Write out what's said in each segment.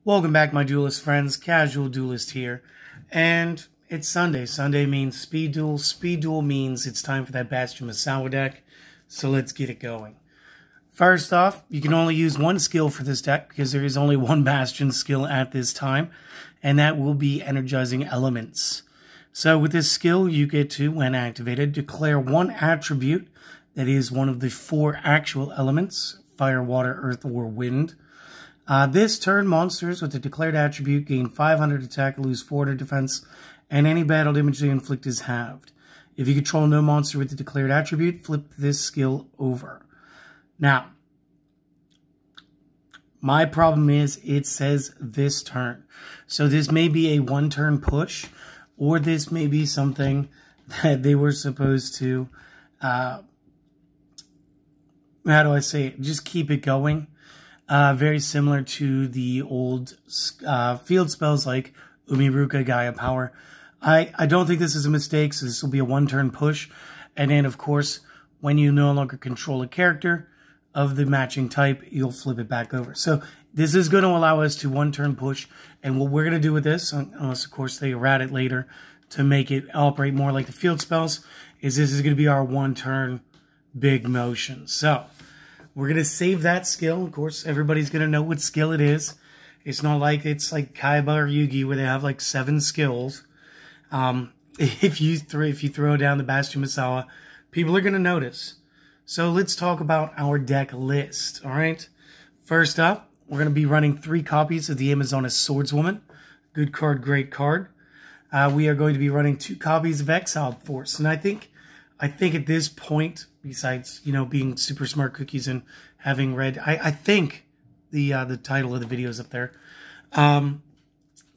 Welcome back, my duelist friends. Casual Duelist here. And it's Sunday. Sunday means speed duel. Speed duel means it's time for that Bastion Massawa deck. So let's get it going. First off, you can only use one skill for this deck because there is only one Bastion skill at this time. And that will be Energizing Elements. So with this skill, you get to, when activated, declare one attribute that is one of the 4 actual elements: fire, water, earth, or wind. This turn, monsters with the declared attribute gain 500 attack, lose 400 defense, and any battle damage they inflict is halved. If you control no monster with the declared attribute, flip this skill over. Now, my problem is it says this turn. So this may be a one-turn push, or this may be something that they were supposed to, how do I say it, just keep it going. Very similar to the old field spells like Umiruka, Gaia Power. I don't think this is a mistake, so this will be a one-turn push. And then, of course, when you no longer control a character of the matching type, you'll flip it back over. So this is going to allow us to one-turn push. And what we're going to do with this, unless, of course, they rat it later to make it operate more like the field spells, is this is going to be our one-turn big motion. So we're going to save that skill. Of course, everybody's going to know what skill it is. It's not like it's like Kaiba or Yugi where they have like 7 skills. If you throw down the Bastion Massawa, people are going to notice. So let's talk about our deck list. All right. First up, we're going to be running 3 copies of the Amazoness Swordswoman. Good card, great card. We are going to be running 2 copies of Exiled Force. And I think at this point, besides, you know, being super smart cookies and having read, I think the title of the video is up there.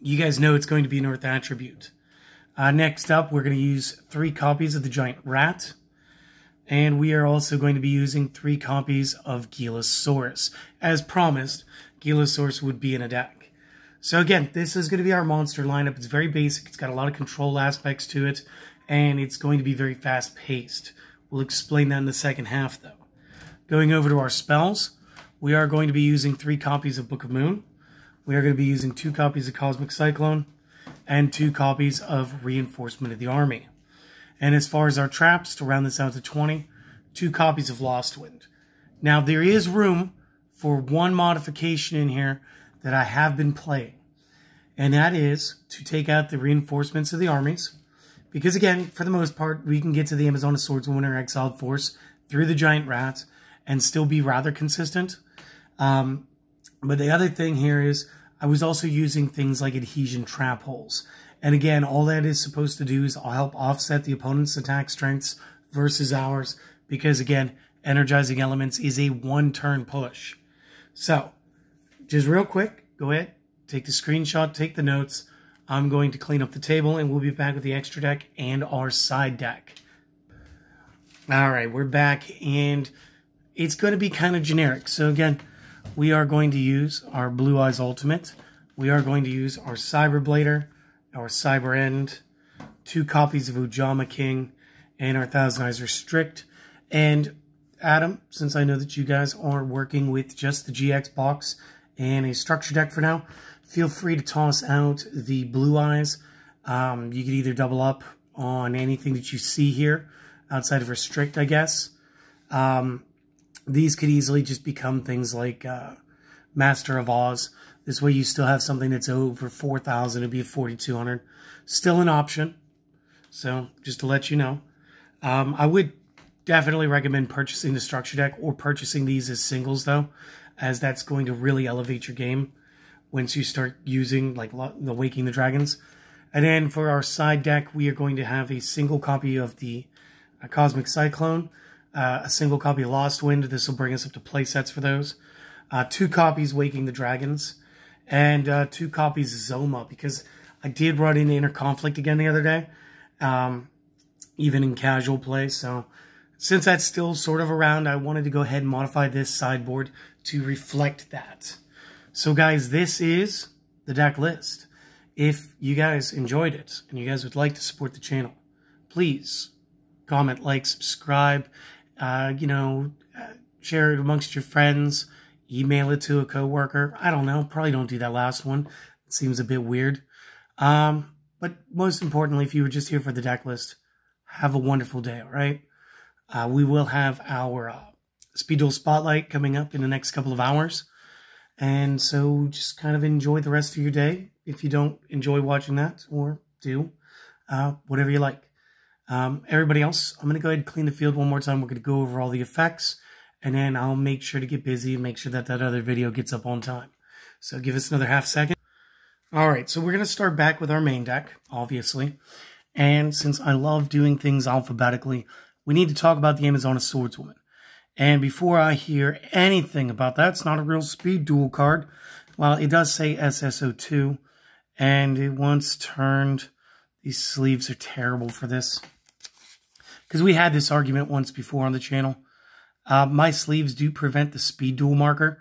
You guys know it's going to be an Earth attribute. Next up, we're going to use 3 copies of the Giant Rat. And we are also going to be using 3 copies of Gilasaurus. As promised, Gilasaurus would be in a deck. So again, this is going to be our monster lineup. It's very basic. It's got a lot of control aspects to it. And it's going to be very fast-paced. We'll explain that in the second half, though. Going over to our spells, we are going to be using 3 copies of Book of Moon. We are going to be using 2 copies of Cosmic Cyclone and 2 copies of Reinforcement of the Army. And as far as our traps, to round this out to 20, 2 copies of Lost Wind. Now, there is room for one modification in here that I have been playing. And that is to take out the Reinforcements of the Armies. Because again, for the most part, we can get to the Amazoness Swordswoman or Exiled Force through the Giant Rat and still be rather consistent. But the other thing here is I was also using things like Adhesion Trap Holes. And again, all that is supposed to do is help offset the opponent's attack strengths versus ours. Because again, Energizing Elements is a one-turn push. So, just real quick, go ahead, take the screenshot, take the notes. I'm going to clean up the table, and we'll be back with the extra deck and our side deck. Alright, we're back, and it's going to be kind of generic. So again, we are going to use our Blue Eyes Ultimate. We are going to use our Cyberblader, our Cyber End, 2 copies of Ujama King, and our Thousand Eyes Restrict. And Adam, since I know that you guys are working with just the GX box and a structure deck for now, feel free to toss out the Blue Eyes. You could either double up on anything that you see here outside of Restrict, I guess. These could easily just become things like Master of Oz. This way you still have something that's over 4,000. It'd be 4,200. Still an option. So just to let you know. I would definitely recommend purchasing the structure deck or purchasing these as singles, though, as that's going to really elevate your game once you start using like the Waking the Dragons. And then for our side deck, we are going to have a single copy of the Cosmic Cyclone, a single copy of Lost Wind. This will bring us up to play sets for those. 2 copies Waking the Dragons, and 2 copies Zoma, because I did run into Inner Conflict again the other day, even in casual play. So since that's still sort of around, I wanted to go ahead and modify this sideboard to reflect that. So guys, this is the deck list. If you guys enjoyed it and you guys would like to support the channel, please comment, like, subscribe, share it amongst your friends, email it to a coworker. I don't know. Probably don't do that last one. It seems a bit weird. But most importantly, if you were just here for the deck list, have a wonderful day, all right? We will have our Speed Duel Spotlight coming up in the next couple of hours. And so just kind of enjoy the rest of your day. If you don't enjoy watching that, or do, whatever you like. Everybody else, I'm going to go ahead and clean the field one more time. We're going to go over all the effects, and then I'll make sure to get busy and make sure that that other video gets up on time. So give us another half second. All right, so we're going to start back with our main deck, obviously. And since I love doing things alphabetically, we need to talk about the Amazona Swordswoman. And before I hear anything about that, it's not a real Speed Duel card. Well, it does say SSO2, and it once turned. These sleeves are terrible for this. Because we had this argument once before on the channel. My sleeves do prevent the Speed Duel marker,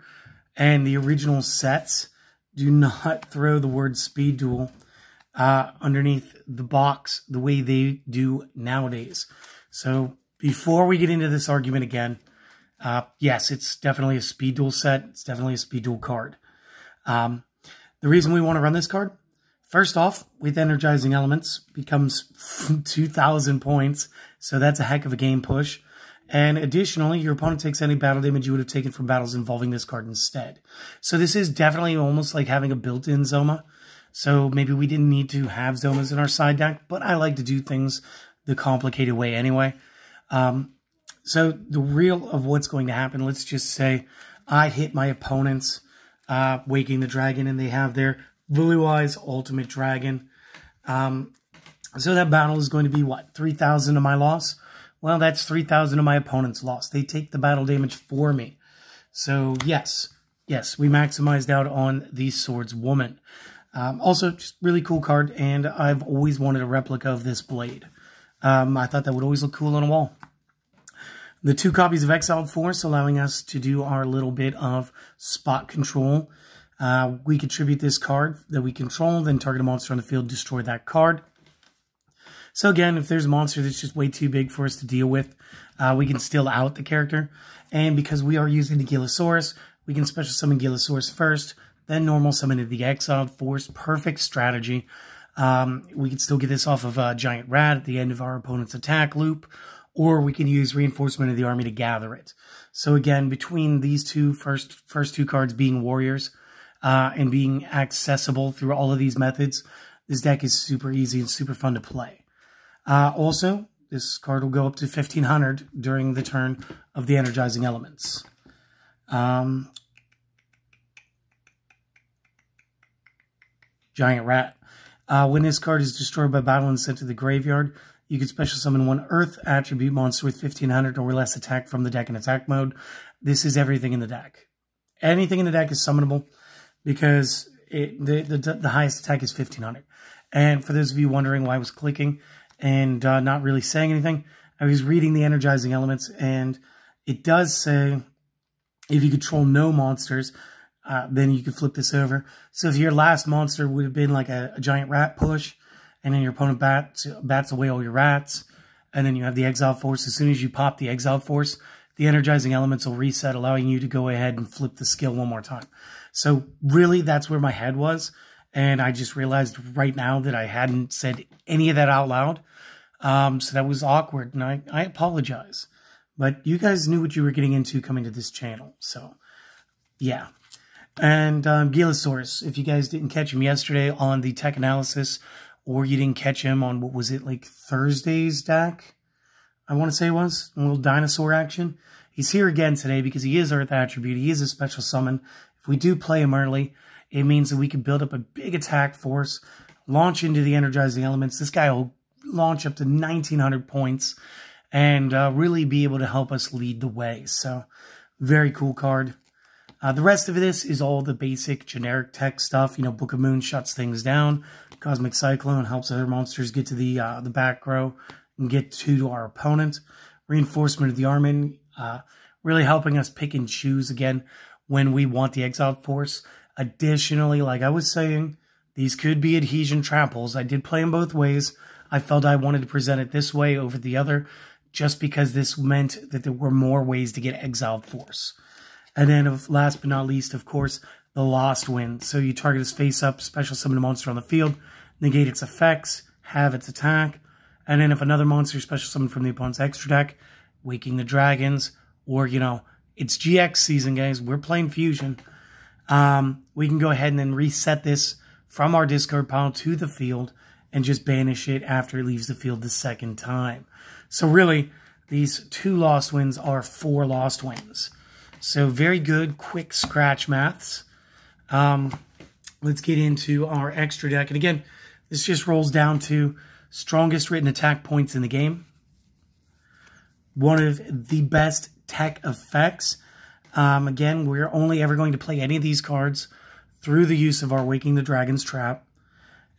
and the original sets do not throw the word Speed Duel underneath the box the way they do nowadays. So before we get into this argument again, yes, it's definitely a Speed Duel set. It's definitely a Speed Duel card. The reason we want to run this card, first off, with Energizing Elements, becomes 2,000 points, so that's a heck of a game push. And additionally, your opponent takes any battle damage you would have taken from battles involving this card instead. So this is definitely almost like having a built-in Zoma. So maybe we didn't need to have Zomas in our side deck, but I like to do things the complicated way anyway. So the real of what's going to happen, let's just say I hit my opponent's Waking the Dragon, and they have their Blue Eyes Ultimate Dragon. So that battle is going to be, what, 3,000 of my loss? Well, that's 3,000 of my opponent's loss. They take the battle damage for me. So, yes, we maximized out on the Swordswoman. Also, just really cool card, and I've always wanted a replica of this blade. I thought that would always look cool on a wall. The 2 copies of Exiled Force, allowing us to do our little bit of spot control. We contribute this card that we control, then target a monster on the field, destroy that card. So again, if there's a monster that's just way too big for us to deal with, we can still out the character. And because we are using the Gillosaurus, we can special summon Gillosaurus first, then normal summon into the Exiled Force. Perfect strategy. We can still get this off of a Giant Rat at the end of our opponent's attack loop, or we can use Reinforcement of the Army to gather it. So again, between these two first 2 cards being warriors, and being accessible through all of these methods, this deck is super easy and super fun to play. Also, this card will go up to 1,500 during the turn of the Energizing Elements. Giant Rat. When this card is destroyed by battle and sent to the graveyard, you can special summon 1 Earth attribute monster with 1,500 or less attack from the deck in attack mode. This is everything in the deck. Anything in the deck is summonable, because the highest attack is 1,500. And for those of you wondering why I was clicking and not really saying anything, I was reading the Energizing Elements, and it does say if you control no monsters, then you can flip this over. So if your last monster would have been like a Giant Rat push, and then your opponent bats away all your rats, and then you have the Exiled Force, as soon as you pop the Exiled Force, the Energizing Elements will reset, allowing you to go ahead and flip the skill one more time. So really, that's where my head was. And I just realized right now that I hadn't said any of that out loud. So that was awkward, and I apologize. But you guys knew what you were getting into coming to this channel. So, yeah. And Gillosaurus, if you guys didn't catch him yesterday on the tech analysis, or you didn't catch him on, what was it, like Thursday's deck? I want to say it was a little dinosaur action. He's here again today because he is Earth attribute. He is a special summon. If we do play him early, it means that we can build up a big attack force, launch into the Energizing Elements. This guy will launch up to 1,900 points and really be able to help us lead the way. So, very cool card. The rest of this is all the basic generic tech stuff. You know, Book of Moon shuts things down. Cosmic Cyclone helps other monsters get to the back row and get to our opponent. Reinforcement of the Army, really helping us pick and choose again when we want the Exiled Force. Additionally, like I was saying, these could be Adhesion Tramples. I did play them both ways. I felt I wanted to present it this way over the other, just because this meant that there were more ways to get Exiled Force. And then last but not least, of course, the Lost Wind. So you target its face up, special summon a monster on the field, negate its effects, have its attack. And then if another monster special summoned from the opponent's extra deck, Waking the Dragons, or, you know, it's GX season, guys. We're playing Fusion. We can go ahead and then reset this from our discard pile to the field and just banish it after it leaves the field the second time. So really, these 2 Lost Winds are 4 Lost Winds. So very good, quick scratch maths. Let's get into our extra deck. And again, this just rolls down to strongest written attack points in the game. One of the best tech effects. Again, we're only ever going to play any of these cards through the use of our Waking the Dragon's Trap.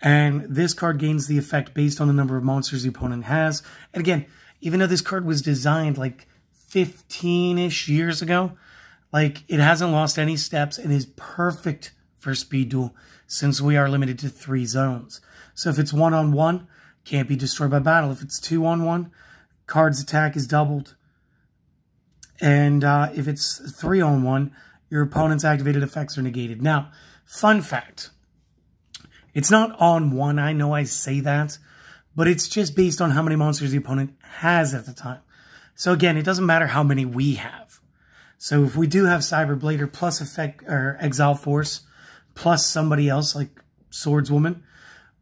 And this card gains the effect based on the number of monsters the opponent has. And again, even though this card was designed like 15-ish years ago, like, it hasn't lost any steps and is perfect for Speed Duel since we are limited to 3 zones. So if it's 1-on-1, can't be destroyed by battle. If it's 2-on-1, card's attack is doubled. And if it's 3-on-1, your opponent's activated effects are negated. Now, fun fact. It's not on 1, I know I say that, but it's just based on how many monsters the opponent has at the time. So again, it doesn't matter how many we have. So if we do have Cyberblader plus effect or Exile Force plus somebody else like Swordswoman,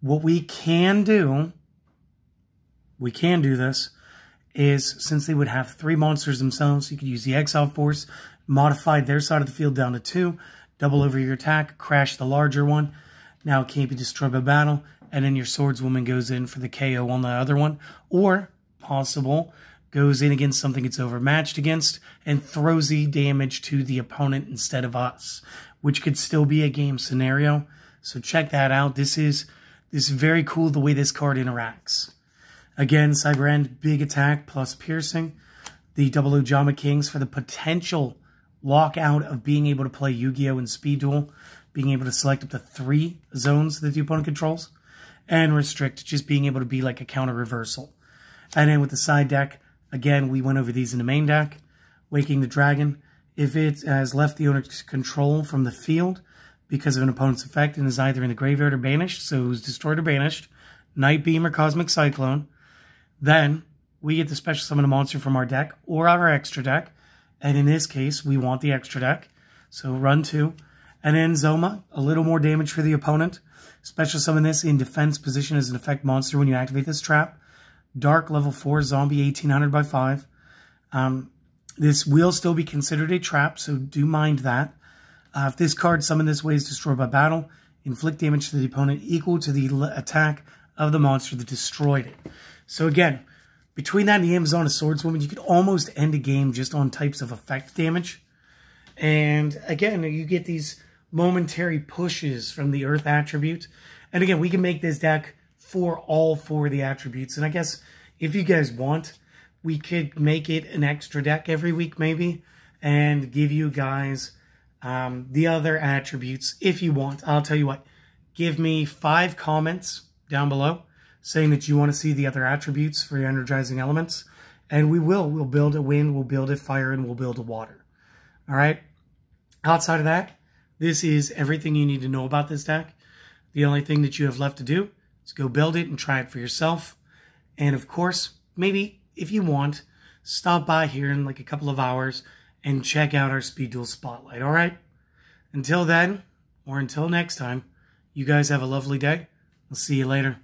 what we can do this, is since they would have 3 monsters themselves, you could use the Exile Force, modify their side of the field down to 2, double over your attack, crash the larger one. Now it can't be destroyed by battle, and then your Swordswoman goes in for the KO on the other one. Or, possible, goes in against something it's overmatched against and throws the damage to the opponent instead of us, which could still be a game scenario. So check that out. This is very cool the way this card interacts. Again, Cyber End, big attack plus piercing. The double Ojama Kings for the potential lockout of being able to play Yu-Gi-Oh! And Speed Duel, being able to select up to 3 zones that the opponent controls, and restrict just being able to be like a counter reversal. And then with the side deck, again, we went over these in the main deck. Waking the Dragon, if it has left the owner's control from the field because of an opponent's effect and is either in the graveyard or banished, so it was destroyed or banished, Night Beam or Cosmic Cyclone, then we get to special summon a monster from our deck or our extra deck. And in this case, we want the extra deck. So run 2. And then Zoma, a little more damage for the opponent. Special summon this in defense position as an effect monster when you activate this trap. Dark level 4 zombie 1800 by 5. This will still be considered a trap, so do mind that. If this card summoned this way is destroyed by battle, inflict damage to the opponent equal to the attack of the monster that destroyed it. So again, between that and the Amazona Swordswoman, you could almost end a game just on types of effect damage. And again, you get these momentary pushes from the Earth attribute. And again, we can make this deck for all 4 of the attributes. And I guess if you guys want, we could make it an extra deck every week maybe, and give you guys the other attributes if you want. I'll tell you what, give me 5 comments down below saying that you want to see the other attributes for your energizing elements, and we will. We'll build a wind, we'll build a fire, and we'll build a water. All right? Outside of that, this is everything you need to know about this deck. The only thing that you have left to do is go build it and try it for yourself. And of course, maybe if you want, stop by here in like a couple of hours and check out our Speed Duel Spotlight. All right? Until then, or until next time, you guys have a lovely day. I'll see you later.